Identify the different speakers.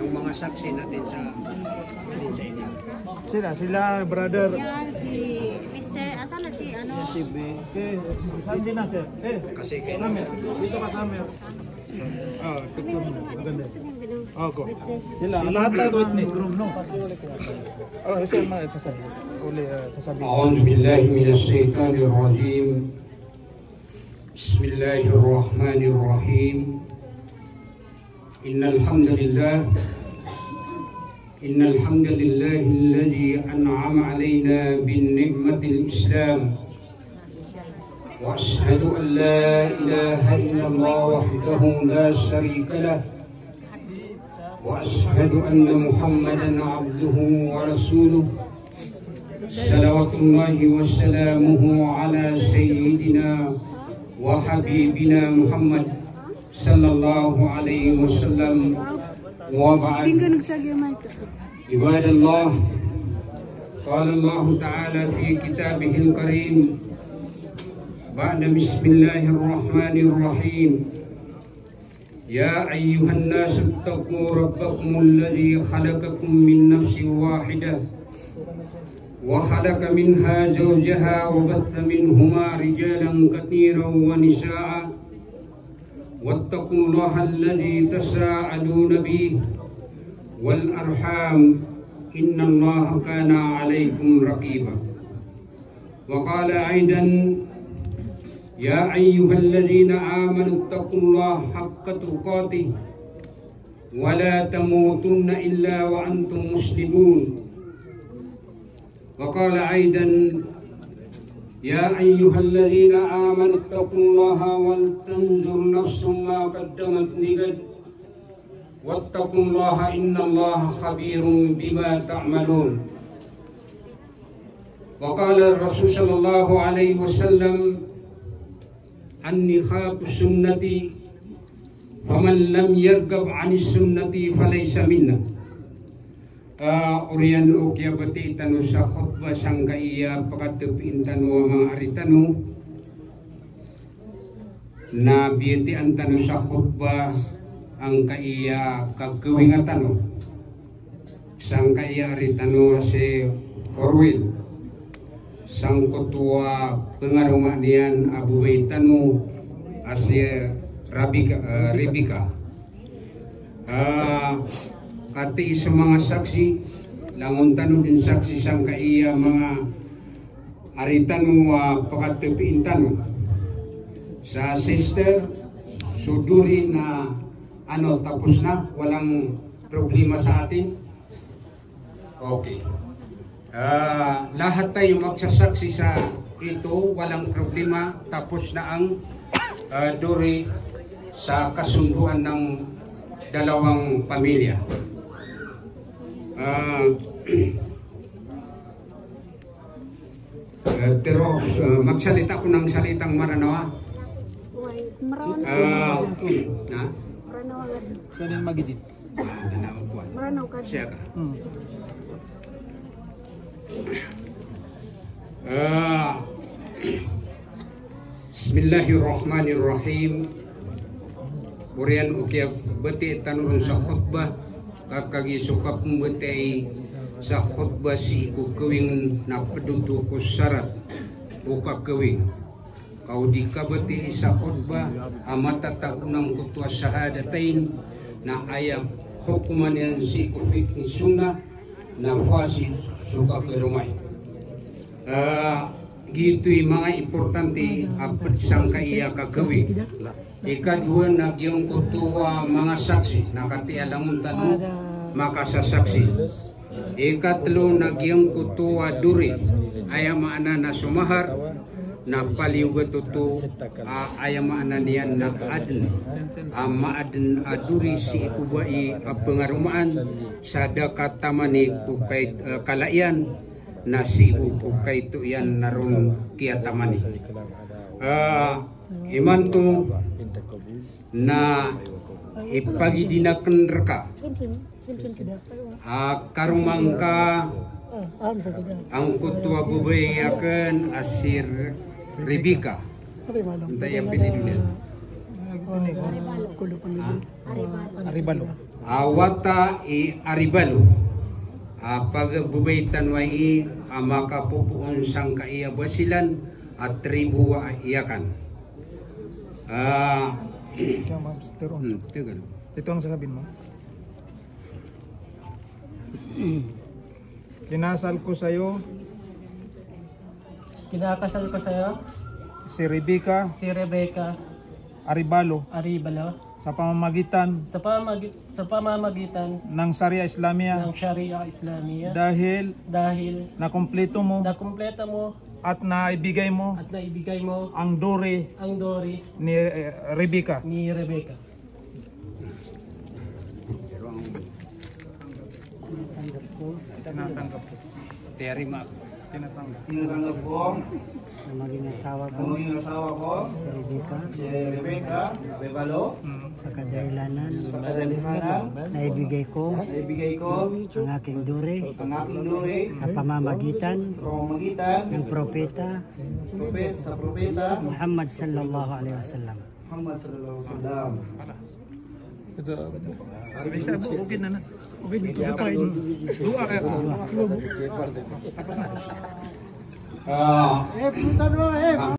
Speaker 1: yung mga saksi natin sa inyo.
Speaker 2: Sila brother.
Speaker 3: Yan, si Mr. Asala si ano?
Speaker 2: Si B. Saan din na sir?
Speaker 1: Kasi kay
Speaker 2: Samer. Dito ka Samer. Tukun. Maganda. Ako. Sila. Lahat na witness. No. Sir, sasabi. Uli, sasabi.
Speaker 1: A'udhu billahi minash shaitanir rajim. Bismillahirrahmanirrahim. Innal hamdalillah alladhi an'ama 'alaina bin ni'matil Islam. Wa ashhadu an la ilaha illallah wahdahu la sharika lah. Wa ashhadu anna Muhammadan 'abduhu wa rasuluh. Salawatullahi wa salamuhu ala sayyidina wa habibina Muhammad sallallahu alaihi wasallam wa ba'd. Ibadallah, qala Allah ta'ala fi kitabihil karim ba'da bismillahirrahmanirrahim. Ya ayyuhan nas ittaqu rabbakumul ladzi khalaqakum min nafsin wahidah wa khalaqa minha zawjaha wa batha minhuma rijalan katsiran wa nisaa'a wattaqullaha alladzi tasaaluna bihi wal arham innallaha kana 'alaykum raqiba. Wa qala aidan ya ayyuhalladzina amanu ittaqullaha haqqa tuqatih wa la tamutunna illa wa antum muslimun. Wa qala aidan ya ayyuhalladzina amanu ittaqullaha wal tanzur nafsum ma qaddamat ligad wattaqullaha innallaha khabirum bima ta'malun. Wa qala Rasul sallallahu alaihi wasallam an-nikhatu sunnati faman lam yargab 'anis sunnati falaysa minna. Urian o kaya bati itano sa khutbah sang kaiya pakatupin tano mga aritano na biyati ang tano sa khutbah ang kaiya kagawing atano sang kaiya aritano si Forwil sang kutua pengaruma niyan Abu Baitano asya Rebika kati sa mga saksi langon tanong din saksi sang kaiya mga aritan mo pakatupiin tanong sa sister suduri na ano tapos na walang problema sa atin. Okay, lahat tayo magsasaksi sa ito, walang problema, tapos na ang duri sa kasunduan ng dalawang pamilya. Pero magsalita ko ng salitang Maranawa.
Speaker 2: Saan magiging?
Speaker 3: Maranaw ka.
Speaker 1: Siya ka. Bismillahirrahmanirrahim. Urian ukiya bati tanurun sa khutbah kakagisukap mbati sa khutbah si kukawing napaduto ko sarat o kakawing kau di kabati sa khutbah amatatag ng kutwa sahadatain na ayam hukuman yan si kufik ni sunnah na wasi suka kerumay. Gitu mga importante apat sang kaiya kagawin. Ikadua nagyong kutuwa mga saksi nakatialangon tanong makasasaksi. Ikatlo nagyong kutuwa duri ayamaana na sumahar na paliuga tutu ayamaana niyan na adn maaden aduri si ikubai pengarumaan sadaka tamani kukay kalaian na si ukay tu yan narong kiatamani. Imanto na ipagidinakan reka karumangka ang kutwa bubay akan asir Rebika. Entah yang pilih dulu.
Speaker 2: Aribalo.
Speaker 1: Awata Aribalo. Pagbubaitan wa makapupuon sang kaiyabasilan at tribu wa iyakan.
Speaker 2: Siya, Ma'am Sister.
Speaker 1: Tigal.
Speaker 2: Ito ang sasabihin mo. Kinasal ko sa'yo
Speaker 4: Kinakasal ko sa'yo
Speaker 2: si Rebecca
Speaker 4: si Rebecca
Speaker 2: Aribalo
Speaker 4: Aribalo
Speaker 2: sa pamamagitan
Speaker 4: sa pamamagitan
Speaker 2: ng Sharia Islamia
Speaker 4: ng Sharia Islamia
Speaker 2: dahil nakumpleto mo
Speaker 4: nakumpleto mo
Speaker 2: at naibigay mo
Speaker 4: at naibigay mo
Speaker 2: ang duri
Speaker 4: ang dori
Speaker 2: ni Rebecca.
Speaker 4: ni Rebecca.
Speaker 2: Tinatanggap ko.
Speaker 1: Terima.
Speaker 2: Tinatanggap ko
Speaker 5: Ang maging asawa ko, si Rebecca,
Speaker 6: si Rebecca Aribalo
Speaker 5: sa kadahilanan
Speaker 6: sa kadalihanan
Speaker 5: na ibigay ko
Speaker 6: na ibigay ko
Speaker 5: ang aking duri
Speaker 6: ang aking duri
Speaker 5: sa pamamagitan
Speaker 6: sa pamamagitan
Speaker 5: ng propeta
Speaker 6: sa propeta
Speaker 5: Muhammad sallallahu alaihi wasallam.
Speaker 6: Muhammad sallallahu alaihi wasallam.
Speaker 2: Okay na. Okay, dito na tayo. Dua ka.